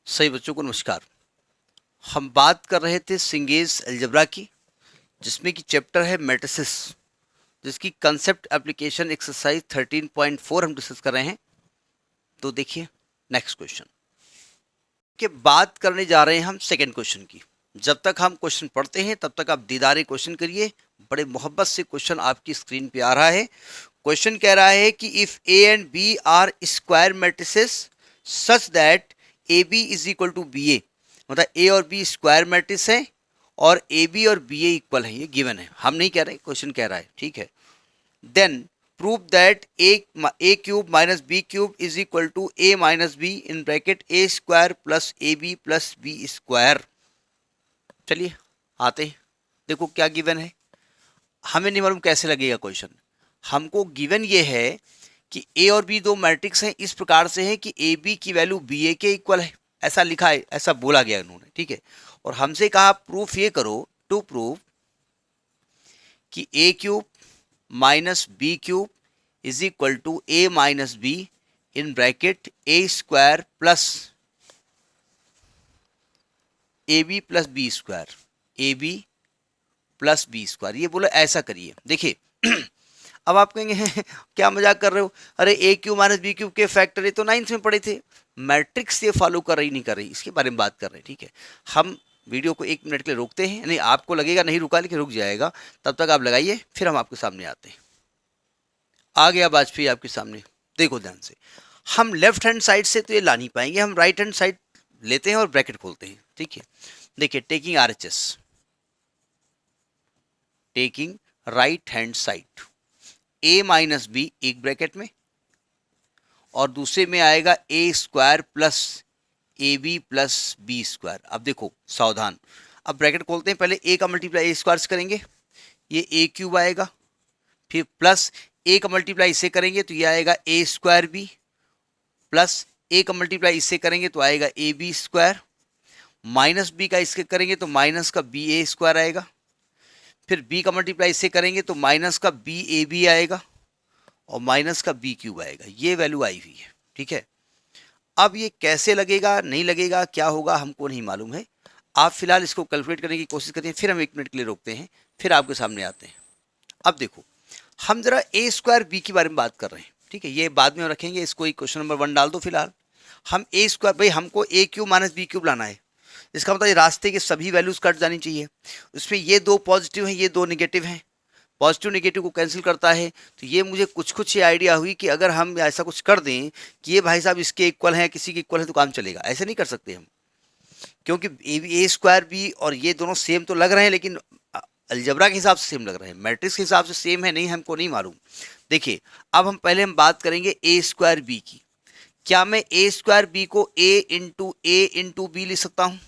सही बच्चों को नमस्कार। हम बात कर रहे थे सिंगेज अलजेब्रा की, जिसमें कि चैप्टर है मैट्रिसेस, जिसकी कंसेप्ट एप्लीकेशन एक्सरसाइज 13.4 हम डिस्कस कर रहे हैं। तो देखिए नेक्स्ट क्वेश्चन के बात करने जा रहे हैं हम सेकंड क्वेश्चन की। जब तक हम क्वेश्चन पढ़ते हैं तब तक आप दीदारे क्वेश्चन करिए। बड़े मोहब्बत से क्वेश्चन आपकी स्क्रीन पे आ रहा है। क्वेश्चन कह रहा है कि if A and B are square matrices such that A B is equal to B A, मतलब ए और बी स्क्वायर मैट्रिक्स है और ए बी और बी ए इक्वल है, ये गिवन है, हम नहीं कह रहे, क्वेश्चन कह रहा है, ठीक है। Then prove that A cube minus B cube is equal to A minus B in bracket A square plus A B plus B square. चलिए आते हैं, देखो क्या गिवन है। हमें नहीं मालूम कैसे लगेगा क्वेश्चन। हमको गिवन ये है कि ए और बी दो मैट्रिक्स हैं, इस प्रकार से है कि ए बी की वैल्यू बी ए के इक्वल है, ऐसा लिखा है, ऐसा बोला गया उन्होंने, ठीक है। और हमसे कहा प्रूफ ये करो, टू प्रूव कि A cube minus B cube is equal to A minus B in bracket A square plus A B plus B square, A B plus B square, ये बोला ऐसा करिए। देखिए अब आप कहेंगे क्या मजाक कर रहे हो, अरे ए क्यू माइनस बी क्यूब के फैक्टर ये तो 9th में पढ़े थे। मैट्रिक्स ये फॉलो कर रही नहीं कर रही, इसके बारे में बात कर रहे हैं, ठीक है। हम वीडियो को 1 मिनट के लिए रोकते हैं, नहीं आपको लगेगा नहीं रुका, लेकिन रुक जाएगा, तब तक आप लगाइए, फिर हम आपके सामने आते हैं। आ गया वाजपेयी आपके सामने, देखो ध्यान से। हम लेफ्ट हैंड साइड से तो ये ला नहीं पाएंगे, हम राइट हैंड साइड लेते हैं और ब्रैकेट खोलते हैं, ठीक है। देखिए taking R H S, taking right hand side, A minus B एक ब्रैकेट में और दूसरे में आएगा A square plus A B plus B square. अब देखो सावधान, अब ब्रैकेट खोलते हैं, पहले ए का मल्टीप्लाई ए स्क्वायर से करेंगे, ये ए क्यूब आएगा, फिर प्लस ए का मल्टीप्लाई इससे करेंगे तो ये आएगा A square B, plus A का मल्टीप्लाई इससे करेंगे तो आएगा A B square, minus B का इसके करेंगे तो माइनस का बी ए स्क्वायर आएगा, फिर बी का मल्टीप्लाई इससे करेंगे तो माइनस का बी ए बी आएगा और माइनस का बी क्यूब आएगा। ये वैल्यू आई हुई है, ठीक है। अब ये कैसे लगेगा नहीं लगेगा क्या होगा हमको नहीं मालूम है। आप फिलहाल इसको कैलकुलेट करने की कोशिश करते हैं, फिर हम 1 मिनट के लिए रोकते हैं, फिर आपके सामने आते हैं। अब देखो हम जरा ए स्क्वायर बी के बारे में बात कर रहे हैं, ठीक है, ये बाद में रखेंगे, इसको क्वेश्चन नंबर 1 डाल दो। फिलहाल हम ए स्क्वायर, भाई हमको ए क्यूब माइनस बी क्यूब लाना है, इसका मतलब ये रास्ते के सभी वैल्यूज कट जानी चाहिए। उसमें ये दो पॉजिटिव हैं, ये दो निगेटिव हैं, पॉजिटिव निगेटिव को कैंसिल करता है। तो ये मुझे कुछ ये आइडिया हुई कि अगर हम ऐसा कुछ कर दें कि ये भाई साहब इसके इक्वल हैं, किसी के इक्वल है, तो काम चलेगा। ऐसे नहीं कर सकते हम, क्योंकि ए स्क्वायर बी और ये दोनों सेम तो लग रहे हैं, लेकिन अलजबरा के हिसाब से सेम लग रहे हैं, मैट्रिक्स के हिसाब से सेम है नहीं, हमको नहीं मालूम। देखिए अब हम पहले हम बात करेंगे ए स्क्वायर बी की। क्या मैं ए स्क्वायर बी को ए इंटू बी लिख सकता हूँ?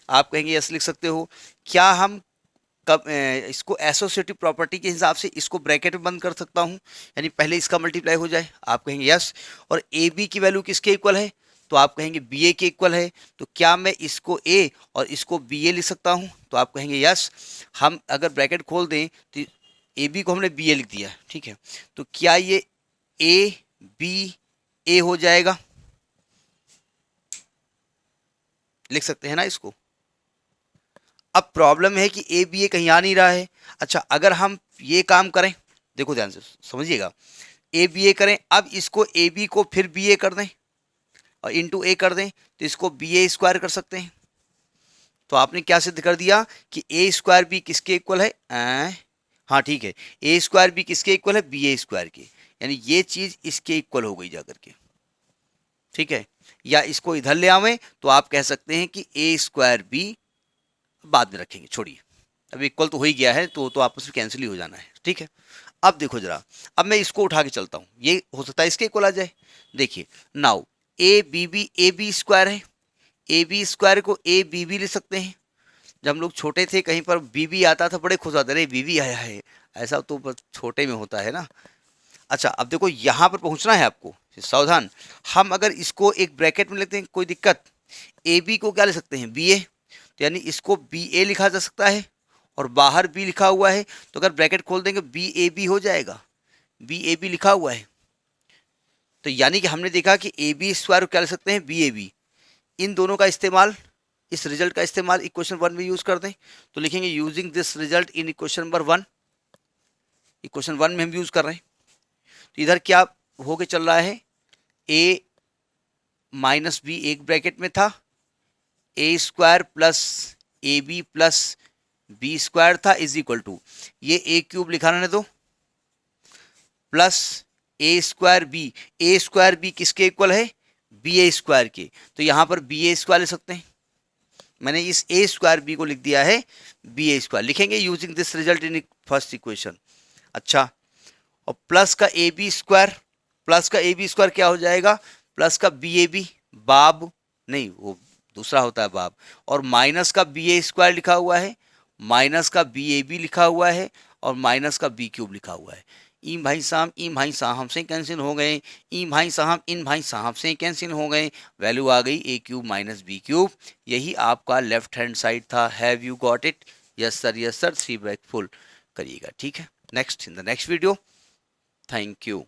आप कहेंगे यस लिख सकते हो। क्या हम कब इसको एसोसिएटिव प्रॉपर्टी के हिसाब से इसको ब्रैकेट में बंद कर सकता हूं, यानी पहले इसका मल्टीप्लाई हो जाए? आप कहेंगे यस। और ए बी की वैल्यू किसके इक्वल है? तो आप कहेंगे बी ए के इक्वल है। तो क्या मैं इसको ए और इसको बी ए लिख सकता हूं? तो आप कहेंगे यस। हम अगर ब्रैकेट खोल दें तो ए बी को हमने बी ए लिख दिया, ठीक है। तो क्या ये ए बी ए हो जाएगा? लिख सकते हैं ना इसको। अब प्रॉब्लम है कि ए बी ए कहीं आ नहीं रहा है। अच्छा अगर हम ये काम करें, देखो ध्यान से समझिएगा, ए बी ए करें, अब इसको ए बी को फिर बी ए कर दें और इंटू ए कर दें, तो इसको बी ए स्क्वायर कर सकते हैं। तो आपने क्या सिद्ध कर दिया कि ए स्क्वायर बी किसके इक्वल है? हाँ ठीक है, ए स्क्वायर बी किसके इक्वल है? बी ए स्क्वायर के, यानी ये चीज इसके इक्वल हो गई जाकर के, ठीक है। या इसको इधर ले आवें तो आप कह सकते हैं कि ए स्क्वायर बी, बाद में रखेंगे, छोड़िए, अब इक्वल तो हो ही गया है, तो आपस में कैंसिल ही हो जाना है, ठीक है। अब देखो जरा, अब मैं इसको उठा के चलता हूं, ये हो सकता है इसके इक्वल आ जाए। देखिए नाउ ए बी स्क्वायर है, ए बी स्क्वायर को ए बी भी लिख सकते हैं। जब हम लोग छोटे थे कहीं पर बी बी आता था, बड़े खुश आते, अरे बी बी आया है, ऐसा तो बस छोटे में होता है ना। अच्छा अब देखो यहां पर पहुंचना है आपको, सावधान। हम अगर इसको एक ब्रैकेट में लेते हैं, कोई दिक्कत? ए बी को क्या ले सकते हैं? बी ए, तो यानी इसको बी ए लिखा जा सकता है और बाहर बी लिखा हुआ है, तो अगर ब्रैकेट खोल देंगे बी ए बी हो जाएगा, बी ए बी लिखा हुआ है। तो यानी कि हमने देखा कि ए बी स्क्वायर को क्या लिख सकते हैं? B A B. इन दोनों का इस्तेमाल, इस रिजल्ट का इस्तेमाल इक्वेशन 1 में यूज कर दें तो लिखेंगे using this result in equation number 1, equation 1 में हम यूज कर रहे हैं। तो इधर क्या होके चल रहा है, a माइनस बी एक ब्रैकेट में था, A square plus A B plus B square था इज इक्वल टू, ये ए क्यूब लिखा रहने दो, प्लस ए स्क्वायर बी किसके इक्वल है, बी ए स्क्वायर के, तो यहां पर बी ए स्क्वायर ले सकते हैं, मैंने इस ए स्क्वायर बी को लिख दिया है बी ए स्क्वायर, लिखेंगे using this result in first equation. अच्छा, और प्लस का ए बी स्क्वायर, प्लस का ए बी स्क्वायर क्या हो जाएगा, प्लस का बी ए बी, बाब नहीं वो दूसरा होता है बाब, और माइनस का बी ए स्क्वायर लिखा हुआ है, माइनस का बी ए बी लिखा हुआ है, और माइनस का बी क्यूब लिखा हुआ है। इन भाई साहब हमसे कैंसिल हो गए, इन भाई साहब से कैंसिल हो गए, वैल्यू आ गई A cube minus B cube. यही आपका लेफ्ट हैंड साइड था। Have you got it? Yes sir 3 break full करिएगा, ठीक है। Next in the next video, thank you.